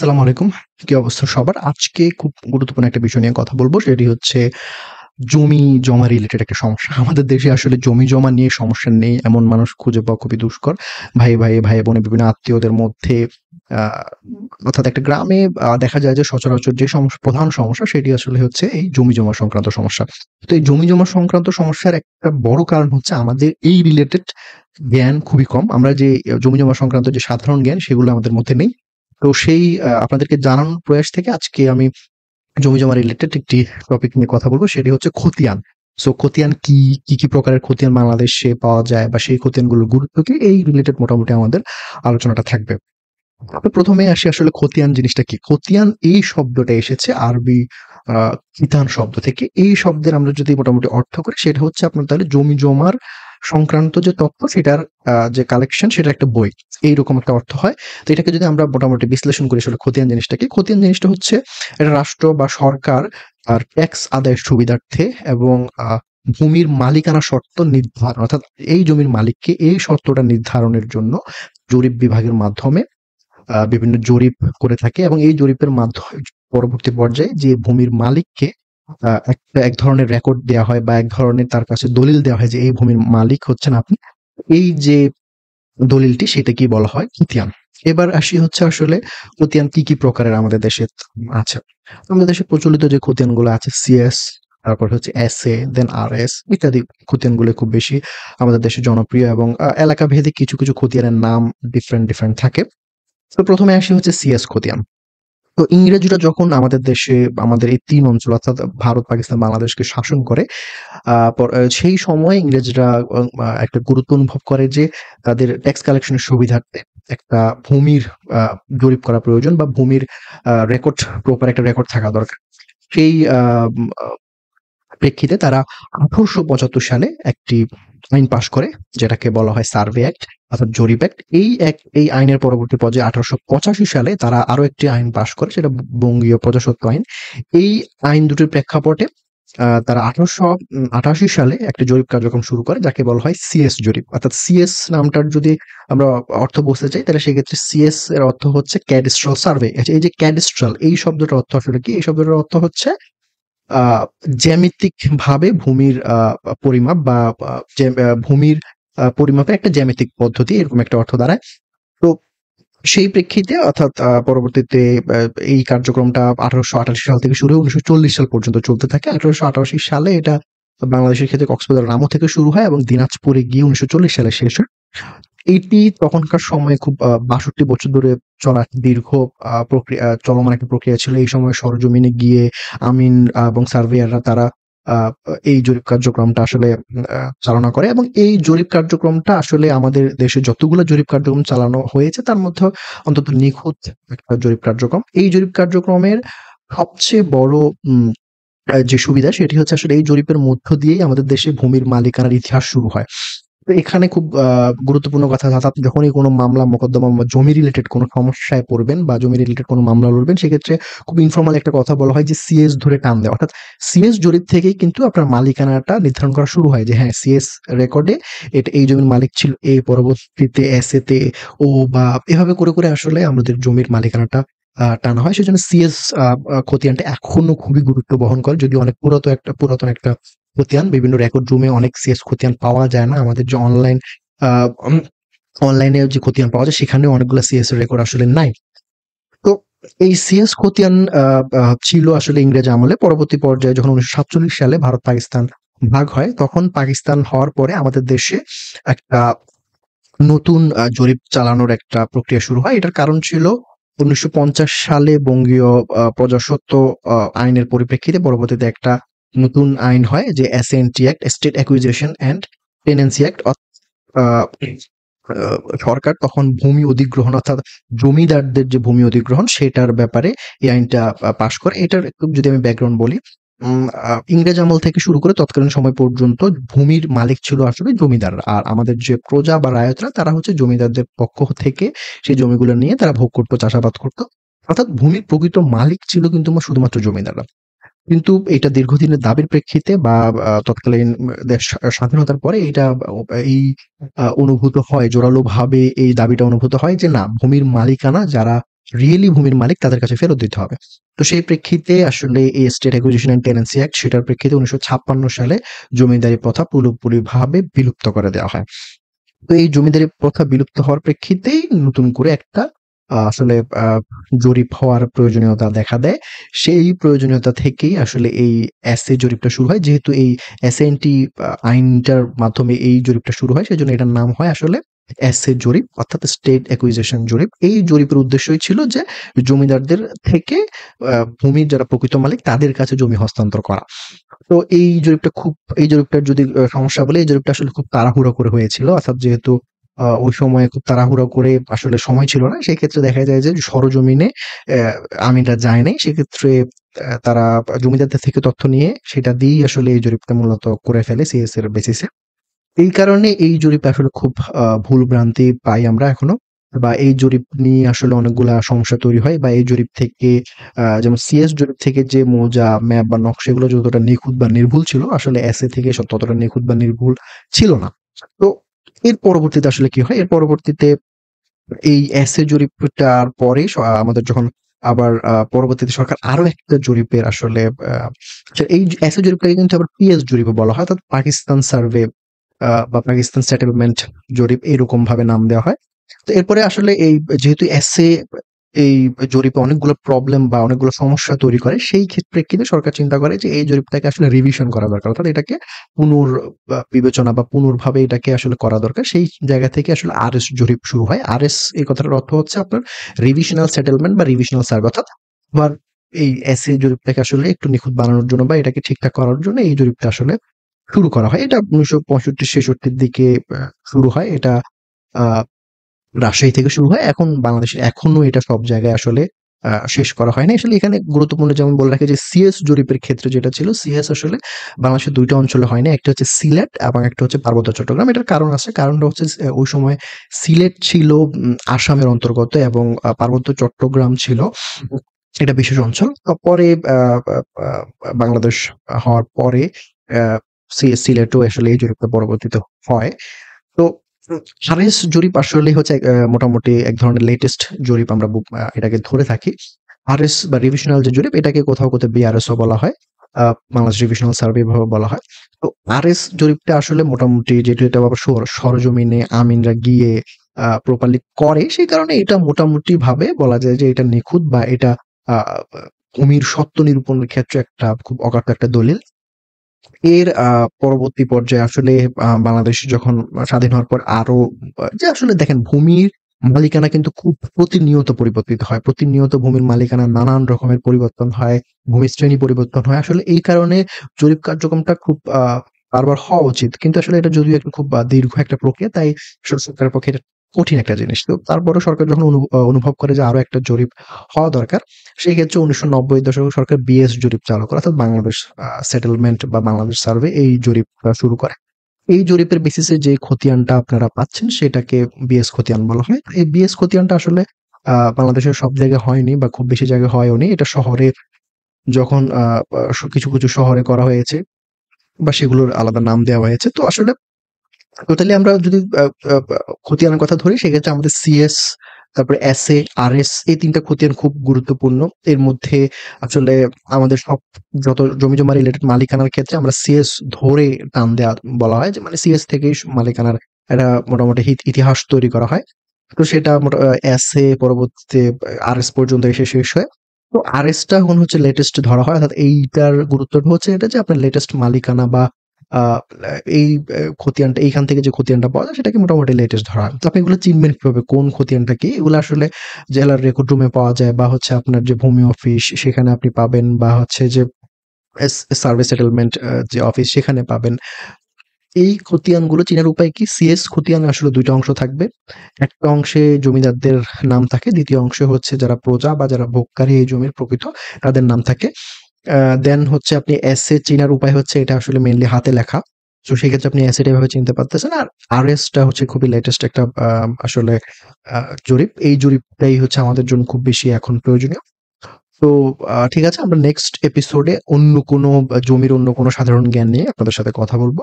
আসসালামু আলাইকুম। কি অবস্থা সবার? আজকে খুব গুরুত্বপূর্ণ একটা বিষয় নিয়ে কথা বলব। সেটি হচ্ছে জমি-জমা রিলেটেড একটা সমস্যা। আমাদের দেশে আসলে জমি-জমা নিয়ে সমস্যা নেই এমন মানুষ খুঁজে পাওয়া খুবই দুষ্কর। ভাই-ভাই, ভাই-বোনে বিভিন্ন আত্মীয়দের মধ্যে আ অর্থাৎ একটা গ্রামে দেখা যায় যে সচরাচর যে প্রধান সমস্যা সেটি আসলে হচ্ছে এই জমি-জমা সংক্রান্ত সমস্যা। তো এই জমি-জমা সংক্রান্ত সমস্যার একটা বড় কারণ হচ্ছে আমাদের এই রিলেটেড জ্ঞান খুবই কম। আমরা যে জমি-জমা সংক্রান্ত যে সাধারণ জ্ঞান সেগুলো আমাদের মধ্যে নেই। তো সেই আপনাদেরকে জানানোর প্রয়াস থেকে আজকে আমি জমি-জমা রিলেটেড একটি টপিক নিয়ে কথা বলব। সেটি হচ্ছে খতিয়ান। সো খতিয়ান কি, কি প্রকারের খতিয়ান বাংলাদেশে পাওয়া যায় বা সেই খতিয়ানগুলোর গুরুত্ব কি? এই রিলেটেড মোটামুটি আমাদের আলোচনাটা থাকবে। তো ১ম এ আসি আসলে খতিয়ান জিনিসটা কি? খতিয়ান এই শব্দটা এসেছে আরবি আ কিতান শব্দ থেকে। এই শব্দের আমরা যদি মোটামুটি অর্থ করি সেটা হচ্ছে আপনার তাহলে জমি-জমার সংক্রান্ত যে তথ্য সেটার যে কালেকশন সেটার একটা বই। এইরকম একটা অর্থ হয়। তো এটাকে যদি আমরা মোটামুটি বিশ্লেষণ করি আসলে খতিয়ান জিনিসটা কি? খতিয়ান জিনিসটা হচ্ছে একটা রাষ্ট্র বা সরকার তার ট্যাক্স আদায়ের সুবিধার্থে এবং আ ভূমির মালিকানা শর্ত নির্ধারণ অর্থাৎ এই জমির মালিককে এই শর্তটা নির্ধারণের জন্য জরিপ বিভাগের মাধ্যমে বিভিন্ন জরিপ করে থাকে এবং এই জরিপের মাধ্যমে পরবর্তী পর্যায়ে যে ভূমির মালিককে এক ধরনের রেকর্ড দেয়া হয় বা এক ধরনের তার কাছে দলিল দেওয়া হয় যে এই ভূমির মালিক হচ্ছেন আপনি। এই যে দলিলটি সেটাকেই বলা হয় খতিয়ান। এবার আসি হচ্ছে আসলে খতিয়ান কি প্রকারের আমাদের দেশে আছে। আমাদের দেশে প্রচলিত যে খতিয়ানগুলো আছে সিএস, তারপর হচ্ছে এসএ, দেন আরএস ইত্যাদি খতিয়ানগুলো খুব বেশি আমাদের দেশে জনপ্রিয় এবং এলাকা ভেদে কিছু খতিয়ানের নাম ডিফারেন্ট থাকে। তো ১ম এ আসি হচ্ছে সিএস খতিয়ান। তো ইংরেজরা যখন আমাদের দেশে আমাদের এই ৩ অঞ্চল অর্থাৎ ভারত, পাকিস্তান, বাংলাদেশকে শাসন করে সেই সময় ইংরেজরা একটা গুরুত্ব অনুভব করে যে তাদের ট্যাক্স কালেকশনের সুবিধার্থে একটা ভূমির আ জরিপ করা প্রয়োজন বা ভূমির রেকর্ড প্রপার একটা রেকর্ড থাকা দরকার। সেই প্রেক্ষিতে তারা ১৮৭৫ সালে একটি আইন পাস করে যেটাকে বলা হয় সার্ভে অ্যাক্ট অর্থাৎ জরিপ অ্যাক্ট। এই আইনের পরবর্তী পর্যায়ে ১৮৮৫ সালে তারা আরো একটি আইন পাস করে সেটা বঙ্গীয় প্রজাস্বত্ব আইন। এই আইন দুটির প্রেক্ষাপটে তারা ১৮৮৮ সালে একটা জরিপ কার্যক্রম শুরু করে যাকে বলা হয় সিএস জরিপ। অর্থাৎ সিএস নামটার যদি আমরা অর্থ বুঝতে চাই তাহলে সেক্ষেত্রে সিএস এর অর্থ হচ্ছে ক্যাডাস্ট্রাল সার্ভে। আচ্ছা এই যে ক্যাডাস্ট্রাল এই শব্দটার অর্থ আসলে কি? এই শব্দটার অর্থ হচ্ছে আ জ্যামিতিকভাবে ভূমির পরিমাপ বা ভূমির পরিমাপের একটা জ্যামিতিক পদ্ধতি এরকম একটা অর্থ দাঁড়ায়। তো সেই প্রেক্ষিতে অর্থাৎ পরবর্তীতে আ এই কার্যক্রমটা ১৮৮৮ সাল থেকে শুরু হয়ে ১৯৪০ সাল পর্যন্ত চলতে থাকে। ১৮৮৮ সালে এটা বাংলাদেশের ক্ষেত্রে কক্সবাজার রামু থেকে শুরু হয় এবং দিনাজপুরে গিয়ে ১৯৪০ সালে শেষ হয়। এটি তখনকার সময়ে খুব ৬২ বছর ধরে চলা দীর্ঘ প্রক্রিয়া চলমান একটা প্রক্রিয়া ছিল। এই সময় সরেজমিনে গিয়ে আমিন এবং সার্ভেয়াররা তারা আ এই জরিপ কার্যক্রমটা আসলে চালনা করে এবং এই জরিপ কার্যক্রমটা আসলে আমাদের দেশে যতগুলো জরিপ কার্যক্রম চালানো হয়েছে তার মধ্যে অন্তত নিখুঁত একটা জরিপ কার্যক্রম। এই জরিপ কার্যক্রমের সবচেয়ে বড় উম যে সুবিধা সেটি হচ্ছে আসলে এই জরিপের মধ্য দিয়েই আমাদের দেশে ভূমির মালিকানার ইতিহাস শুরু হয়। তো এখানে খুব গুরুত্বপূর্ণ কথা আপনি যখনই কোনো মামলা মোকদ্দমা বা জমি রিলেটেড কোনো সমস্যায় পড়বেন বা জমি রিলেটেড কোনো মামলা লড়বেন সেক্ষেত্রে খুব ইনফর্মাল একটা কথা বলা হয় যে সিএস ধরে টান দেওয়া। অর্থাৎ সিএস জরিপ থেকেই কিন্তু আপনার মালিকানাটা নির্ধারণ করা শুরু হয় যে হ্যাঁ, সিএস রেকর্ডে এই জমির মালিক ছিল এ, পরবর্তীতে এসএ তে ও বা এভাবে করে আসলে আমাদের জমির মালিকানাটা টানা হয়। সেজন্য সিএস আ আ খতিয়ানটা এখনো খুবই গুরুত্ব বহন করে। যদিও অনেক পুরাতন একটা খতিয়ান। বিভিন্ন রেকর্ড রুমে অনেক সিএস খতিয়ান পাওয়া যায় না। আমাদের যে আ অম অনলাইনে যে খতিয়ান পাওয়া যায় সেখানেও অনেকগুলা সিএস এর রেকর্ড আসলে নাই। তো এই সিএস খতিয়ান আ আ ছিল আসলে ইংরেজ আমলে। পরবর্তী পর্যায়ে যখন ১৯৪৭ সালে ভারত-পাকিস্তান ভাগ হয়, তখন পাকিস্তান হওয়ার পরে আমাদের দেশে একটা নতুন জরিপ চালানোর একটা প্রক্রিয়া শুরু হয়। এটার কারণ ছিল ১৯৫০ সালে বঙ্গীয় প্রজাস্বত্ব আইনের পরিপ্রেক্ষিতে পরবর্তীতে একটা নতুন আইন হয় যে SNT act, state acquisition and tenancy act আ আ সরকার তখন ভূমি অধিগ্রহণ অর্থাৎ জমিদারদের যে ভূমি অধিগ্রহণ সেটার ব্যাপারে এই আইনটা পাস করে। এটার একটু যদি আমি ব্যাকগ্রাউন্ড বলি, ইংরেজ আমল থেকে শুরু করে তৎকালীন সময় পর্যন্ত ভূমির মালিক ছিল আসলে জমিদাররা। আর আমাদের যে প্রজা বা রায়তরা তারা হচ্ছে জমিদারদের পক্ষ থেকে সেই জমিগুলো নিয়ে তারা ভোগ করত, চাষাবাদ করত। অর্থাৎ ভূমির প্রকৃত মালিক ছিল কিন্তু শুধুমাত্র জমিদাররা। কিন্তু এটা দীর্ঘদিনের দাবির প্রেক্ষিতে বা তৎকালীন দেশ স্বাধীনতার পরে এটা এই অনুভূত হয় জোরালোভাবে এই দাবিটা অনুভূত হয় যে না ভূমির মালিকানা যারা রিয়েলি ভূমির মালিক তাদের কাছে ফেরত দিতে হবে। তো সেই প্রেক্ষিতে আসলে এই state acquisition and tenancy act সেটার প্রেক্ষিতে 1956 সালে জমিদারি প্রথা পুরোপুরিভাবে বিলুপ্ত করে দেওয়া হয়। তো এই জমিদারি প্রথা বিলুপ্ত হওয়ার প্রেক্ষিতেই নতুন করে একটা আসলে জরিপ হওয়ার প্রয়োজনীয়তা দেখা দেয়। সেই প্রয়োজনীয়তা থেকেই আসলে এই এসএ জরিপটা শুরু হয়। যেহেতু এই এসএনটি আইনটার মাধ্যমে এই জরিপটা শুরু হয়, সেজন্য এটার নাম হয় আসলে এসএ জরিপ, অর্থাৎ স্টেট অ্যাকুইজিশন জরিপ। এই জরিপের উদ্দেশ্যই ছিল যে জমিদারদের থেকে ভূমির যারা প্রকৃত মালিক তাদের কাছে জমি হস্তান্তর করা। তো এই জরিপটার যদি সমস্যা বলি, এই জরিপটা আসলে খুব তাড়াহুড়ো করে হয়েছিল। অর্থাৎ যেহেতু ওই সময়ে খুব তাড়াহুড়ো করে আসলে সময় ছিল না। সেক্ষেত্রে দেখা যায় যে সরেজমিনে আমিনরা যায় নাই। সেক্ষেত্রে তারা জমিদারদের থেকে তথ্য নিয়ে সেটা দিয়েই আসলে এই জরিপটা মূলত করে ফেলে সিএস এর বেসিসে। এই কারণে এই জরিপে আসলে খুব ভুল ভ্রান্তি পাই আমরা এখনো, বা এই জরিপ নিয়ে আসলে অনেকগুলা সমস্যা তৈরি হয়, বা এই জরিপ থেকে যেমন সিএস জরিপ থেকে যে মৌজা, ম্যাপ বা নকশা এগুলো যতটা নিখুঁত বা নির্ভুল ছিল, আসলে এসএ থেকে ততটা নিখুঁত বা নির্ভুল ছিল না। তো এর পরবর্তীতে আসলে কি হয়? এর পরবর্তীতে এই এসএ জরিপটার পরে আমাদের যখন আবার পরবর্তীতে সরকার আরো একটা জরিপের আসলে এই এসএ জরিপটাকে কিন্তু আবার পিএস জরিপও বলা হয়, অর্থাৎ পাকিস্তান সার্ভে বা পাকিস্তান সেটেলমেন্ট জরিপ এরকম ভাবে নাম দেওয়া হয়। তো এরপরে আসলে এই যেহেতু এসএ এই জরিপে অনেকগুলো প্রবলেম বা অনেকগুলো সমস্যা তৈরি করে, সেই প্রেক্ষিতে সরকার চিন্তা করে যে এই জরিপটাকে আসলে রিভিশন করা দরকার, অর্থাৎ এটাকে বিবেচনা বা পুনর্ভাবে এটাকে আসলে করা দরকার। সেই জায়গা থেকে আসলে আরএস জরিপ শুরু হয়। আরএস এই কথাটার অর্থ হচ্ছে আপনার রিভিশনাল সেটেলমেন্ট বা রিভিশনাল সার্ভে, অর্থাৎ আবার এই এসএ জরিপটাকে আসলে একটু নিখুঁত বানানোর জন্য বা এটাকে ঠিকঠাক করার জন্য এই জরিপটা আসলে শুরু করা হয়। এটা 1965-66 দিকে শুরু হয়। এটা আ রাজশাহী থেকে শুরু হয়। এখন বাংলাদেশের এখনো এটা সব জায়গায় আসলে শেষ করা হয়নি। আসলে এখানে গুরুত্বপূর্ণ যেমন বলে রাখি যে সিএস জরিপের ক্ষেত্রে যেটা ছিল, সিএস আসলে বাংলাদেশের ২ টা অঞ্চলে হয়নি। একটা হচ্ছে সিলেট এবং একটা হচ্ছে পার্বত্য চট্টগ্রাম। এটার কারণ আছে। কারণটা হচ্ছে ওই সময় সিলেট ছিল আসামের অন্তর্গত এবং পার্বত্য চট্টগ্রাম ছিল এটা বিশেষ অঞ্চল। পরে আ আ আ বাংলাদেশ হওয়ার পরে আ সিলেটও আসলে এই জরিপটা পরবর্তীতে হয়। তো হারেস জরিপ আসলে হচ্ছে মোটামুটি এক ধরনের লেটেস্ট জরিপ আমরা এটাকে ধরে থাকি। আরএস বা রিভিশনাল যে জরিপ এটাকে কোথাও, কোথাও বিআরএসও বলা হয়। আ বাংলাদেশ রিভিশনাল সার্ভে এভাবে বলা হয়। তো আরএস জরিপটা আসলে মোটামুটি যেহেতু এটা আবার সরজমিনে আমিনরা গিয়ে প্রপারলি করে, সেই কারণে এটা মোটামুটি ভাবে বলা যায় যে এটা নিখুঁত বা এটা আ ভূমির সত্ত্ব নিরূপণের ক্ষেত্রে একটা খুব অগাধ একটা দলিল। এর পরবর্তী পর্যায়ে আসলে বাংলাদেশ যখন স্বাধীন হওয়ার পর আরো যে আসলে দেখেন ভূমির মালিকানা কিন্তু খুব প্রতিনিয়ত পরিবর্তিত হয়। প্রতিনিয়ত ভূমির মালিকানা নানান রকমের পরিবর্তন হয়, ভূমির শ্রেণী পরিবর্তন হয়। আসলে এই কারণে জরিপ কার্যক্রমটা খুব বারবার হওয়া উচিত। কিন্তু আসলে এটা যদিও একটা খুব দীর্ঘ একটা প্রক্রিয়া, তাই আসলে সরকারের পক্ষে এটা কঠিন একটা জিনিস। তো তারপরেও সরকার যখন অনুভব করে যে আরো একটা জরিপ হওয়া দরকার, সেই ক্ষেত্রে ১৯৯০ দশকে সরকার বিএস জরিপ চালু করে, অর্থাৎ বাংলাদেশ সেটেলমেন্ট বা বাংলাদেশ সার্ভে এই জরিপটা শুরু করে। এই জরিপের বেসিসে যে খতিয়ানটা আপনারা পাচ্ছেন সেটাকে বিএস খতিয়ান বলা হয়। এই বিএস খতিয়ানটা আসলে বাংলাদেশের সব জায়গায় হয়নি বা খুব বেশি জায়গায় হয়ওনি। এটা শহরে যখন কিছু, কিছু শহরে করা হয়েছে বা সেগুলোর আলাদা নাম দেওয়া হয়েছে। তো আসলে টোটালি আমরা যদি আ আ আ খতিয়ানের কথা ধরি, সেক্ষেত্রে আমাদের সিএস, তারপরে এসএ, আরএস এই ৩ টা খতিয়ান খুব গুরুত্বপূর্ণ। এর মধ্যে আসলে আমাদের যত জমিজমা রিলেটেড মালিকানার ক্ষেত্রে আমরা সিএস ধরে টান দেয়া বলা হয় যে মানে সিএস থেকেই মালিকানার একটা মোটামুটি ইতিহাস তৈরি করা হয়। তো সেটা এসএ পরবর্তীতে আরএস পর্যন্ত এসে শেষ হয়। তো আরএস টা এখন হচ্ছে লেটেস্ট ধরা হয়। অর্থাৎ এইটার গুরুত্বটা হচ্ছে এটা যে আপনার লেটেস্ট মালিকানা বা আ এই খতিয়ানটা এইখান থেকে যে খতিয়ানটা পাওয়া যায় সেটাকে মোটামুটি লেটেস্ট ধরা হয়। তো আপনি এগুলো চিনবেন কিভাবে কোন খতিয়ানটা কি? এগুলো আসলে জেলার রেকর্ড রুমে পাওয়া যায়, বা হচ্ছে আপনার যে ভূমি অফিস সেখানে আপনি পাবেন, বা হচ্ছে যে সার্ভে সেটেলমেন্ট যে অফিস সেখানে পাবেন। এই খতিয়ানগুলো চিনার উপায় কি? সিএস খতিয়ানে আসলে ২ টা অংশ থাকবে। একটা অংশে জমিদারদের নাম থাকে, ২য় অংশে হচ্ছে যারা প্রজা বা যারা ভোগকারী এই জমির প্রকৃত তাদের নাম থাকে। দেন হচ্ছে আপনি এসএ চিনার উপায় হচ্ছে এটা আসলে মেইনলি হাতে লেখা। সো সেক্ষেত্রে আপনি এসএ টা এভাবে চিনতে পারতেছেন। আর আরএস টা হচ্ছে খুবই লেটেস্ট একটা আসলে আ জরিপ। এই জরিপটাই হচ্ছে আমাদের জন্য খুব বেশি এখন প্রয়োজনীয়। তো ঠিক আছে, আমরা নেক্সট এপিসোডে অন্য কোনো জমির অন্য কোনো সাধারণ জ্ঞান নিয়ে আপনাদের সাথে কথা বলব।